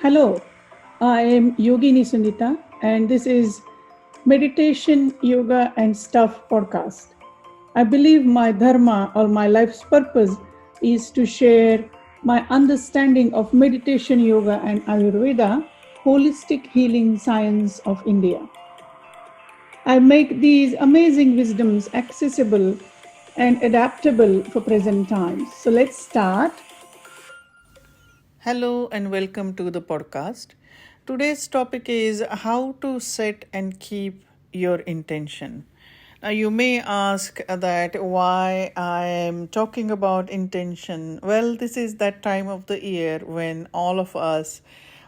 Hello, I am Yogini Sunita, and this is Meditation, Yoga, and Stuff podcast. I believe my dharma or my life's purpose is to share my understanding of meditation, yoga, and Ayurveda, holistic healing science of India. I make these amazing wisdoms accessible and adaptable for present times. So let's start. Hello and welcome to the podcast. Today's topic is how to set and keep your intention. Now, you may ask that why I am talking about intention. Well, this is that time of the year when all of us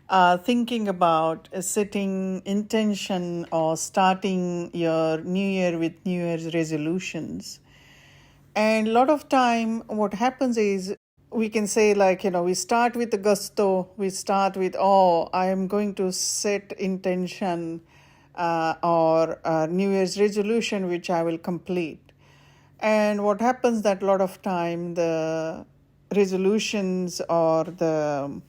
are thinking about setting intention or starting your new year with New Year's resolutions. And a lot of time, what happens is we can say, we start with the gusto, we start with, I am going to set intention or New Year's resolution, which I will complete. And what happens that a lot of time, the resolutions or the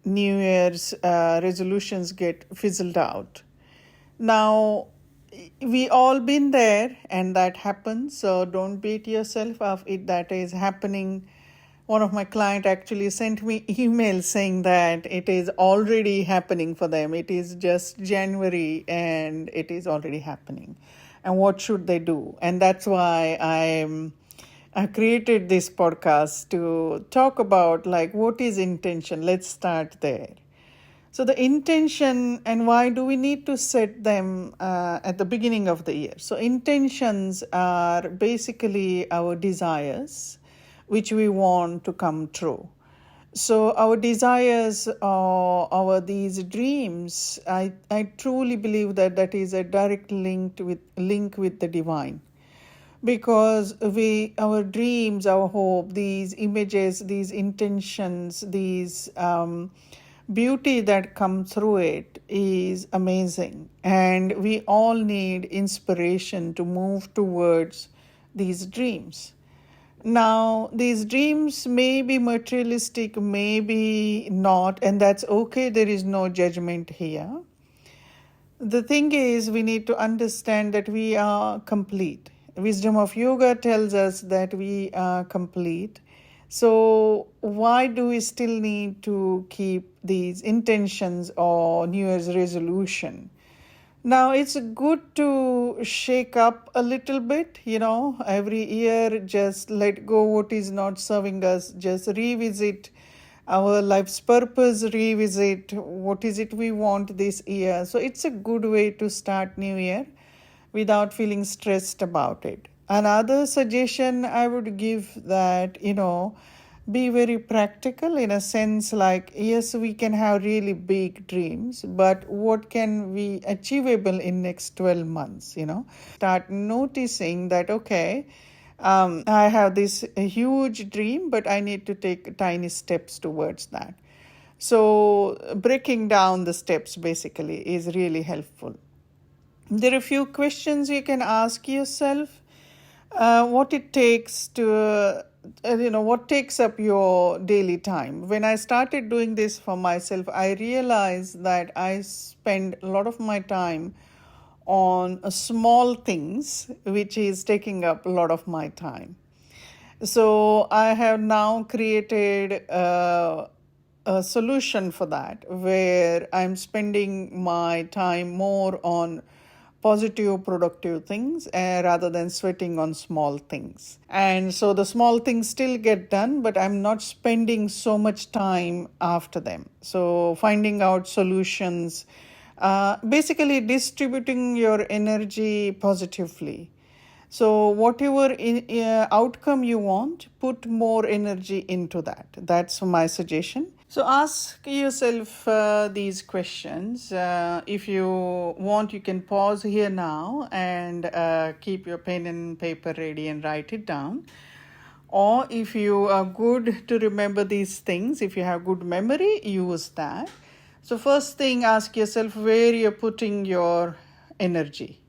New Year's resolutions get fizzled out. Now, we all been there and that happens, so don't beat yourself up if that is happening. One of my client actually sent me email saying that it is already happening for them. It is just January and it is already happening. And what should they do? And that's why I created this podcast to talk about what is intention. Let's start there. So the intention and why do we need to set them at the beginning of the year? So intentions are basically our desires, which we want to come true. So our desires or these dreams, I truly believe that is a direct link with the divine. Because our dreams, our hope, these images, these intentions, these beauty that comes through it is amazing. And we all need inspiration to move towards these dreams. Now, these dreams may be materialistic, maybe not, and that's okay. There is no judgment here. The thing is, we need to understand that we are complete. Wisdom of Yoga tells us that we are complete. So why do we still need to keep these intentions or New Year's resolution? Now, it's good to shake up a little bit, every year, just let go what is not serving us, just revisit our life's purpose, revisit what is it we want this year. So it's a good way to start New Year without feeling stressed about it. Another suggestion I would give that, be very practical in a sense yes, we can have really big dreams, but what can be achievable in next 12 months, Start noticing that, okay, I have this huge dream, but I need to take tiny steps towards that. So breaking down the steps basically is really helpful. There are a few questions you can ask yourself. What it takes to, what takes up your daily time. When I started doing this for myself, I realized that I spend a lot of my time on small things, which is taking up a lot of my time. So I have now created a solution for that, where I'm spending my time more on positive, productive things rather than sweating on small things. And so the small things still get done, but I'm not spending so much time after them. So finding out solutions, basically distributing your energy positively. So whatever outcome you want, put more energy into that. That's my suggestion. So ask yourself these questions. If you want, you can pause here now and keep your pen and paper ready and write it down. Or if you are good to remember these things, if you have good memory, use that. So first thing, ask yourself where you're putting your energy.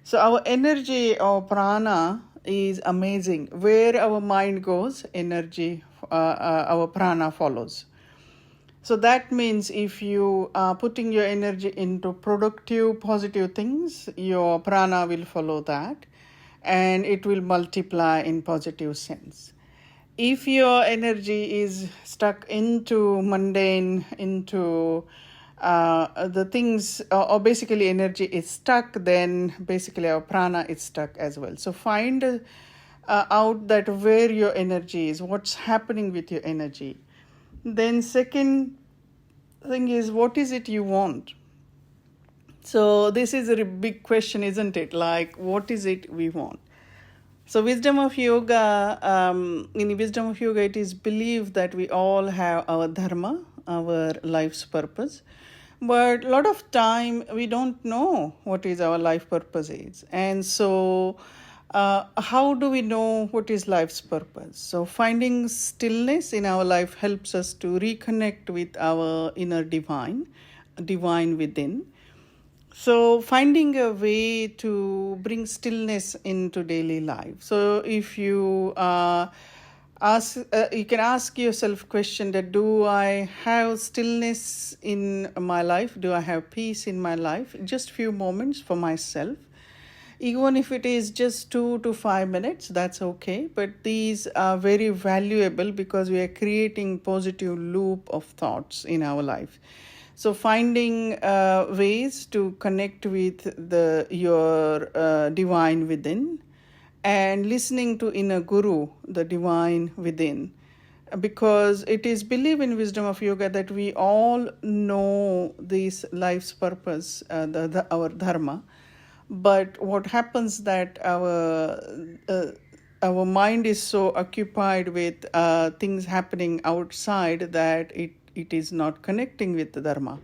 So our energy or prana is amazing. Where our mind goes, energy, our prana follows. So that means if you are putting your energy into productive, positive things, your prana will follow that and it will multiply in positive sense. If your energy is stuck into mundane, into the things, or basically energy is stuck, then basically our prana is stuck as well. So find out that where your energy is, what's happening with your energy. Then second thing is, what is it you want? So this is a big question, isn't it? Like, what is it we want? So wisdom of yoga, in wisdom of yoga, it is believed that we all have our dharma, our life's purpose. But a lot of time we don't know what is our life purpose is. And so how do we know what is life's purpose? So finding stillness in our life helps us to reconnect with our inner divine within. So finding a way to bring stillness into daily life. So if you you can ask yourself question that, do I have stillness in my life? Do I have peace in my life? Just few moments for myself. Even if it is just 2 to 5 minutes, that's okay. But these are very valuable because we are creating positive loop of thoughts in our life. So finding ways to connect with your divine within, and listening to inner guru, the divine within, because it is believed in wisdom of yoga that we all know this life's purpose, our dharma. But what happens that our mind is so occupied with things happening outside that it is not connecting with the dharma.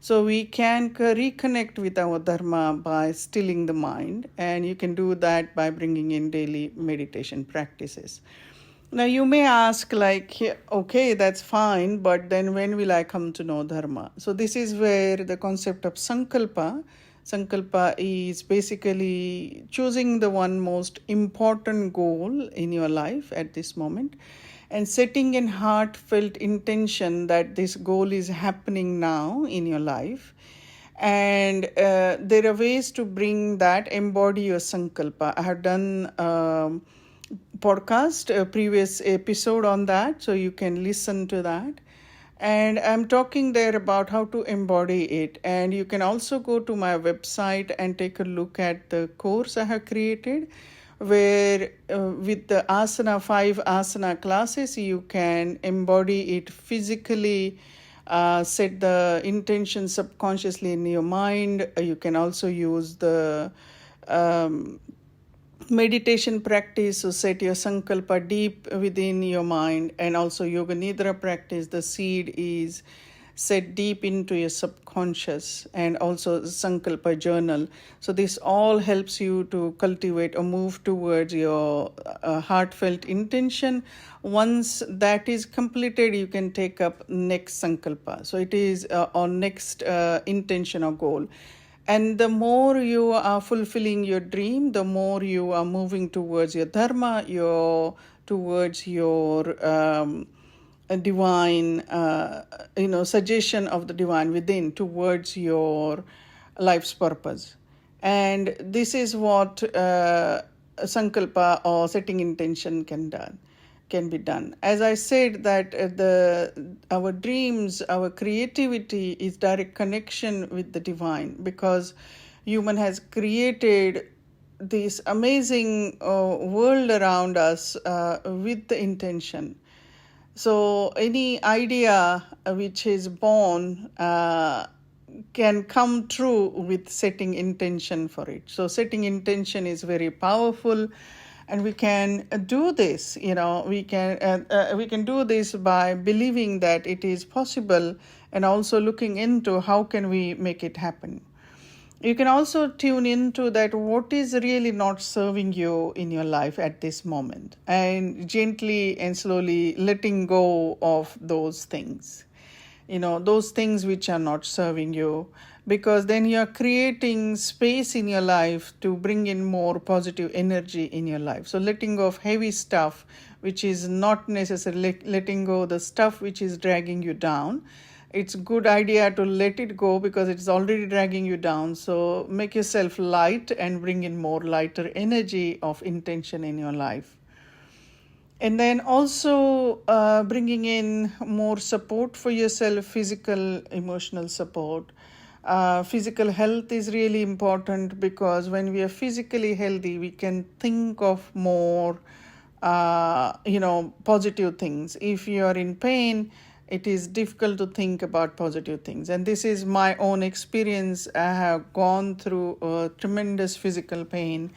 So we can reconnect with our dharma by stilling the mind, and you can do that by bringing in daily meditation practices. Now you may ask, like, okay, that's fine, but then when will I come to know dharma? So this is where the concept of Sankalpa is basically choosing the one most important goal in your life at this moment and setting an heartfelt intention that this goal is happening now in your life. And there are ways to bring that, embody your Sankalpa. I have done podcast, a previous episode on that, so you can listen to that. And I'm talking there about how to embody it. And you can also go to my website and take a look at the course I have created, where with the 5 asana classes, you can embody it physically, set the intention subconsciously in your mind. You can also use the meditation practice, so set your sankalpa deep within your mind, and also yoga nidra practice, the seed is set deep into your subconscious, and also sankalpa journal. So this all helps you to cultivate or move towards your heartfelt intention. Once that is completed, you can take up next sankalpa. So it is on next intention or goal. And the more you are fulfilling your dream, the more you are moving towards your dharma, towards your a divine, suggestion of the divine within, towards your life's purpose. And this is what sankalpa or setting intention can be done. As I said, that our dreams, our creativity is direct connection with the divine, because human has created this amazing world around us with the intention. So any idea which is born can come true with setting intention for it. So setting intention is very powerful, and we can do this. We can do this by believing that it is possible, and also looking into how can we make it happen. You can also tune into that what is really not serving you in your life at this moment, and gently and slowly letting go of those things. those things which are not serving you, because then you're creating space in your life to bring in more positive energy in your life. So letting go of heavy stuff which is not necessarily, letting go the stuff which is dragging you down. It's a good idea to let it go because it's already dragging you down. So make yourself light and bring in more lighter energy of intention in your life. And then also bringing in more support for yourself, physical, emotional support. Physical health is really important because when we are physically healthy, we can think of more, positive things. If you are in pain, it is difficult to think about positive things. And this is my own experience. I have gone through tremendous physical pain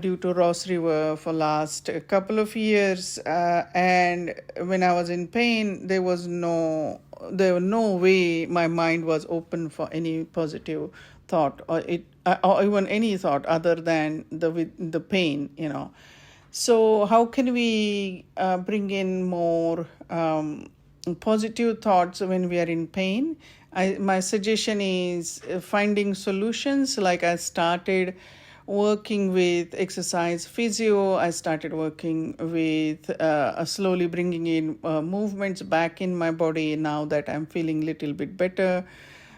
due to Ross River for last couple of years, and when I was in pain, there was no way my mind was open for any positive thought or even any thought other than the pain. So how can we bring in more positive thoughts when we are in pain? My suggestion is finding solutions. Like I started working with exercise physio. I started working with slowly bringing in movements back in my body now that I'm feeling a little bit better.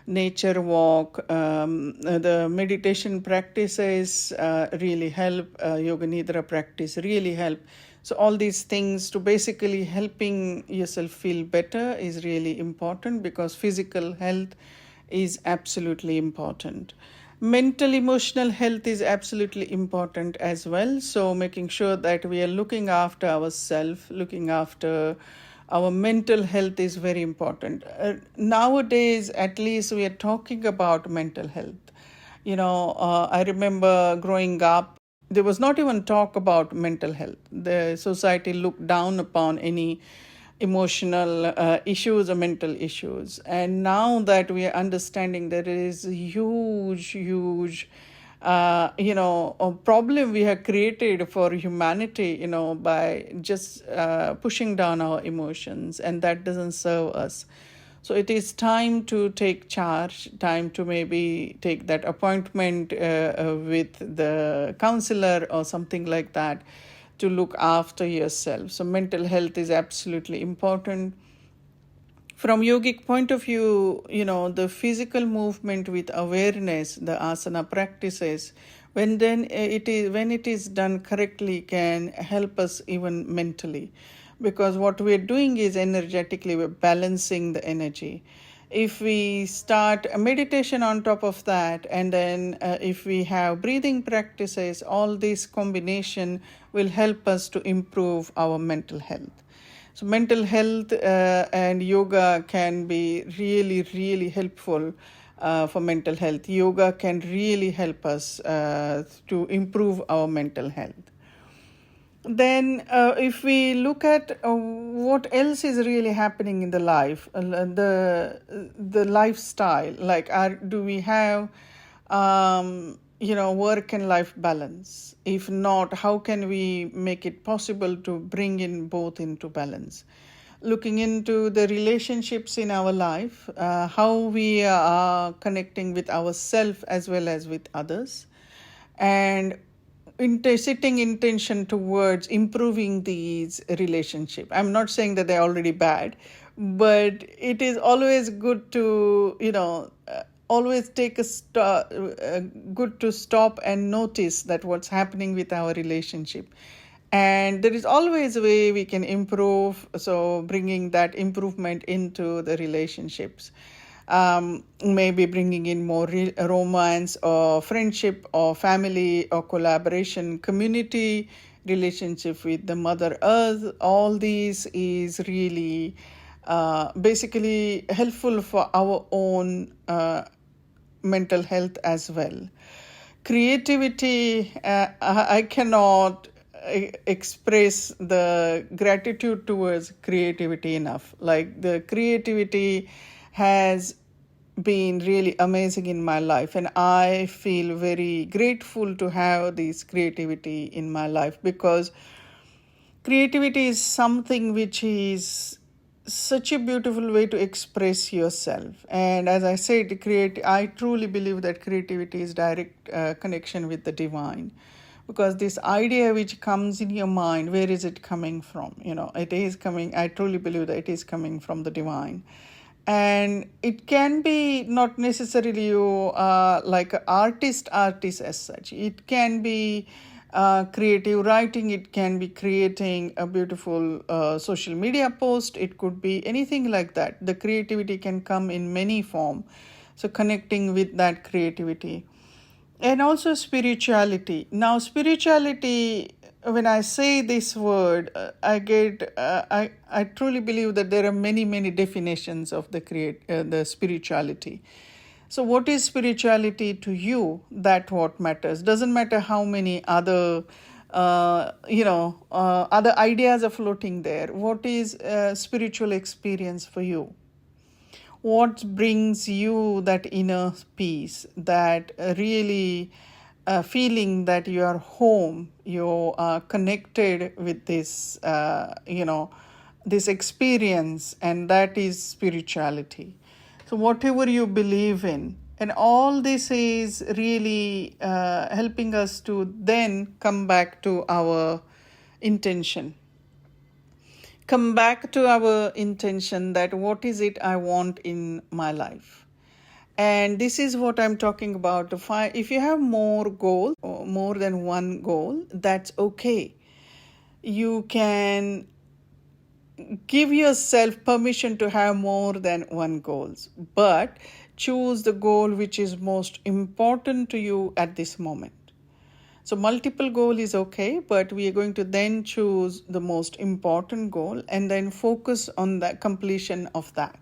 Nature walk, the meditation practices really help, yoga nidra practice really help. So all these things to basically helping yourself feel better is really important, because physical health is absolutely important. Mental emotional health is absolutely important as well. So making sure that we are looking after ourselves, looking after our mental health is very important. Nowadays, at least, we are talking about mental health. I remember growing up, there was not even talk about mental health. The society looked down upon any emotional issues or mental issues. And now that we are understanding that there is a huge a problem we have created for humanity, by just pushing down our emotions, and that doesn't serve us. So it is time to take charge, time to maybe take that appointment with the counselor or something like that to look after yourself. So mental health is absolutely important. From yogic point of view, the physical movement with awareness, the asana practices, when it is done correctly, can help us even mentally, because what we're doing is energetically we're balancing the energy. If we start a meditation on top of that, and then if we have breathing practices, all this combination will help us to improve our mental health. So mental health and yoga can be really, really helpful for mental health. Yoga can really help us to improve our mental health. Then, if we look at what else is really happening in the life, the lifestyle, like do we have work and life balance? If not, how can we make it possible to bring in both into balance? Looking into the relationships in our life, how we are connecting with ourselves as well as with others, and setting intention towards improving these relationships. I'm not saying that they're already bad, but it is always good to always take good to stop and notice that what's happening with our relationship. And there is always a way we can improve, so bringing that improvement into the relationships. Maybe bringing in more romance or friendship or family or collaboration, community, relationship with the Mother Earth. All these is really basically helpful for our own mental health as well. Creativity, I cannot express the gratitude towards creativity enough. Like, the creativity has been really amazing in my life, and I feel very grateful to have this creativity in my life, because creativity is something which is such a beautiful way to express yourself. And as I said, I truly believe that creativity is direct connection with the divine, because this idea which comes in your mind, where is it coming from? It is coming, I truly believe that it is coming from the divine. And it can be not necessarily you like an artist as such. It can be creative writing, it can be creating a beautiful social media post, it could be anything like that. The creativity can come in many form. So connecting with that creativity. And also spirituality. Now spirituality, when I say this word, I truly believe that there are many definitions of the spirituality. So what is spirituality to you? That what matters. Doesn't matter how many other other ideas are floating there. What is spiritual experience for you? What brings you that inner peace, that really feeling that you are home, you are connected with this experience, and that is spirituality. So whatever you believe in, and all this is really helping us to then come back to our intention. Come back to our intention, that what is it I want in my life. And this is what I'm talking about. If you have more goals or more than one goal, that's okay. You can give yourself permission to have more than one goals, but choose the goal which is most important to you at this moment. So multiple goal is okay, but we are going to then choose the most important goal and then focus on the completion of that.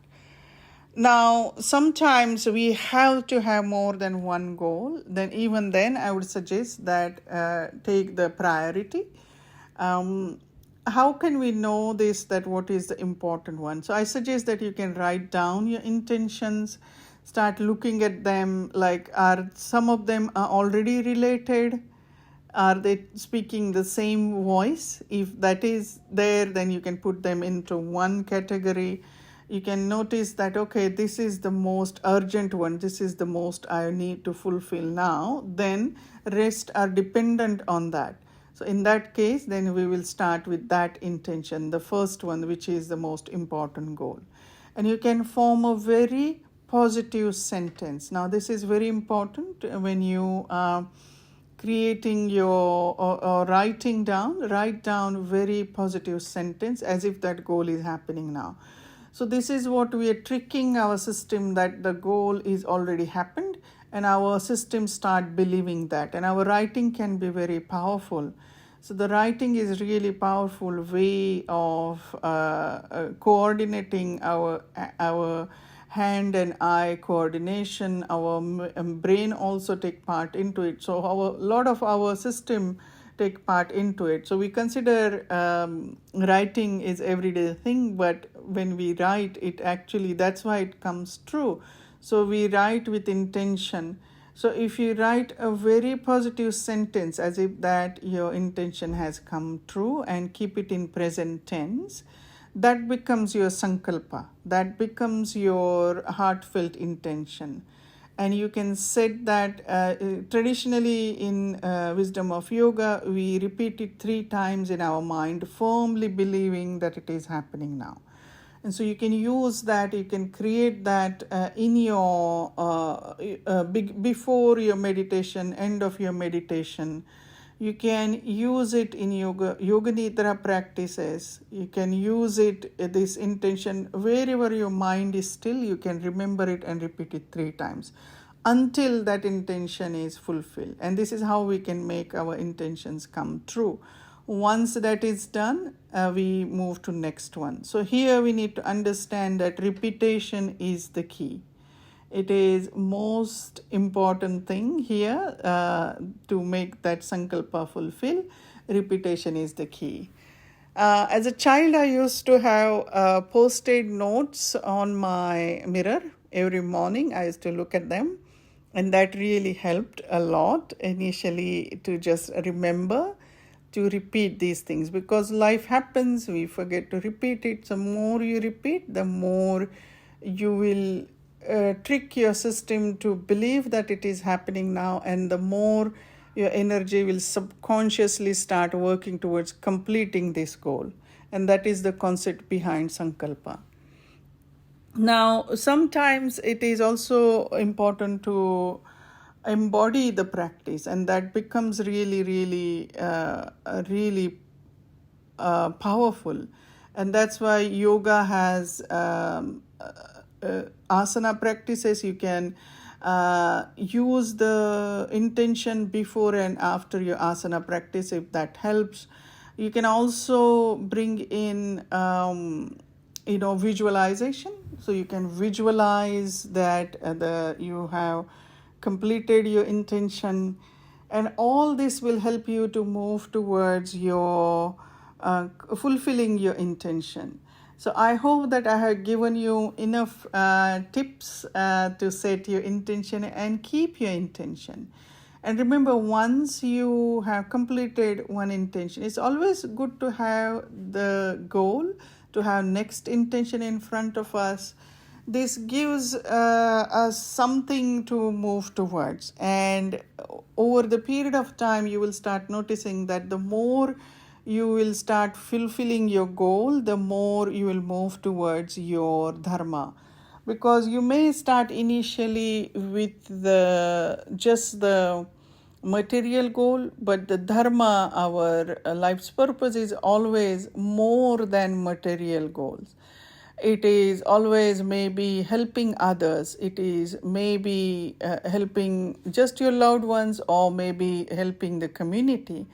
Now, sometimes we have to have more than one goal. Then even then, I would suggest that take the priority. How can we know this, that what is the important one? So I suggest that you can write down your intentions, start looking at them, like are some of them are already related? Are they speaking the same voice? If that is there, then you can put them into one category. You can notice that, okay, this is the most urgent one. This is the most I need to fulfill now. Then rest are dependent on that. So in that case, then we will start with that intention, the first one, which is the most important goal. And you can form a very positive sentence. Now, this is very important when you creating or write down very positive sentence as if that goal is happening now. So this is what we are tricking our system, that the goal is already happened, and our system start believing that, and our writing can be very powerful. So the writing is really powerful way of coordinating our hand and eye coordination. Our brain also take part into it. So a lot of our system take part into it. So we consider writing is everyday thing, but when we write it, actually that's why it comes true. So we write with intention. So if you write a very positive sentence as if that your intention has come true and keep it in present tense, that becomes your sankalpa, that becomes your heartfelt intention. And you can set that traditionally in wisdom of yoga, we repeat it 3 times in our mind, firmly believing that it is happening now. And so you can use that, you can create that in your before your meditation, end of your meditation. You can use it in yoga nidra practices. You can use it, this intention, wherever your mind is still, you can remember it and repeat it 3 times until that intention is fulfilled. And this is how we can make our intentions come true. Once that is done, we move to next one. So here we need to understand that repetition is the key. It is most important thing here to make that sankalpa fulfill. Repetition is the key. As a child, I used to have post-it notes on my mirror every morning. I used to look at them, and that really helped a lot initially to just remember to repeat these things, because life happens, we forget to repeat it. The more you repeat, the more you will trick your system to believe that it is happening now, and the more your energy will subconsciously start working towards completing this goal. And that is the concept behind Sankalpa. Now, sometimes it is also important to embody the practice, and that becomes really powerful. And that's why yoga has asana practices. You can use the intention before and after your asana practice, if that helps. You can also bring in visualization, so you can visualize that you have completed your intention, and all this will help you to move towards your fulfilling your intention. So I hope that I have given you enough tips to set your intention and keep your intention. And remember, once you have completed one intention, it's always good to have the goal, to have next intention in front of us. This gives us something to move towards. And over the period of time, you will start noticing that the more you will start fulfilling your goal, the more you will move towards your dharma. Because you may start initially with just the material goal, but the dharma, our life's purpose, is always more than material goals. It is always maybe helping others. It is maybe helping just your loved ones, or maybe helping the community.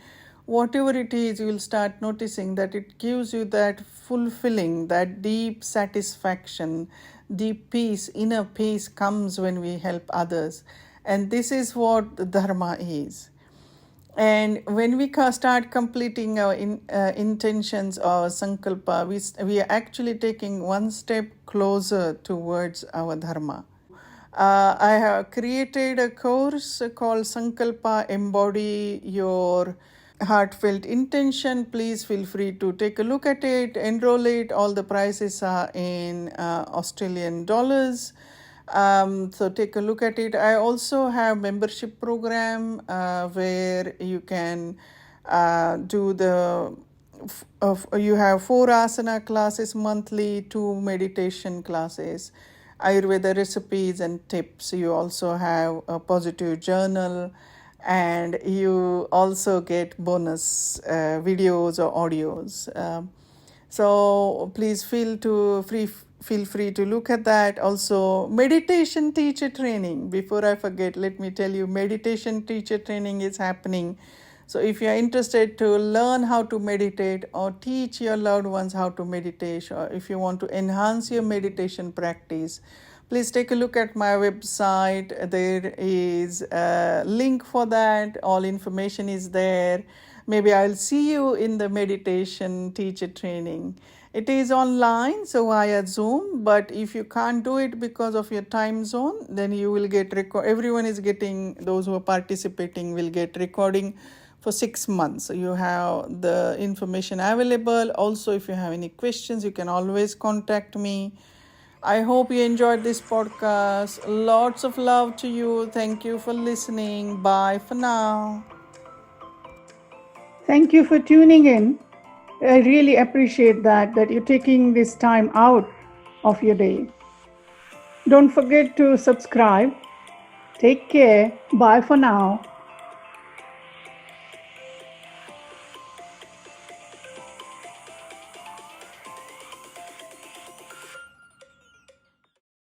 Whatever it is, you will start noticing that it gives you that fulfilling, that deep satisfaction, deep peace, inner peace comes when we help others. And this is what the dharma is. And when we start completing our intentions or sankalpa, we are actually taking one step closer towards our dharma. I have created a course called Sankalpa Embody Your Heartfelt Intention. Please feel free to take a look at it, enroll it. All the prices are in Australian dollars. So take a look at it. I also have membership program where you can do you have 4 asana classes monthly, 2 meditation classes, Ayurveda recipes and tips. You also have a positive journal, and you also get bonus videos or audios. So please feel free to look at that. Also, meditation teacher training. Before I forget, let me tell you, meditation teacher training is happening. So if you are interested to learn how to meditate, or teach your loved ones how to meditate, or if you want to enhance your meditation practice, please take a look at my website. There is a link for that. All information is there. Maybe I'll see you in the meditation teacher training. It is online, so via Zoom, but if you can't do it because of your time zone, then you will get everyone is getting, those who are participating will get recording for 6 months. So you have the information available. Also, if you have any questions, you can always contact me. I hope you enjoyed this podcast. Lots of love to you. Thank you for listening. Bye for now. Thank you for tuning in. I really appreciate that you're taking this time out of your day. Don't forget to subscribe. Take care. Bye for now.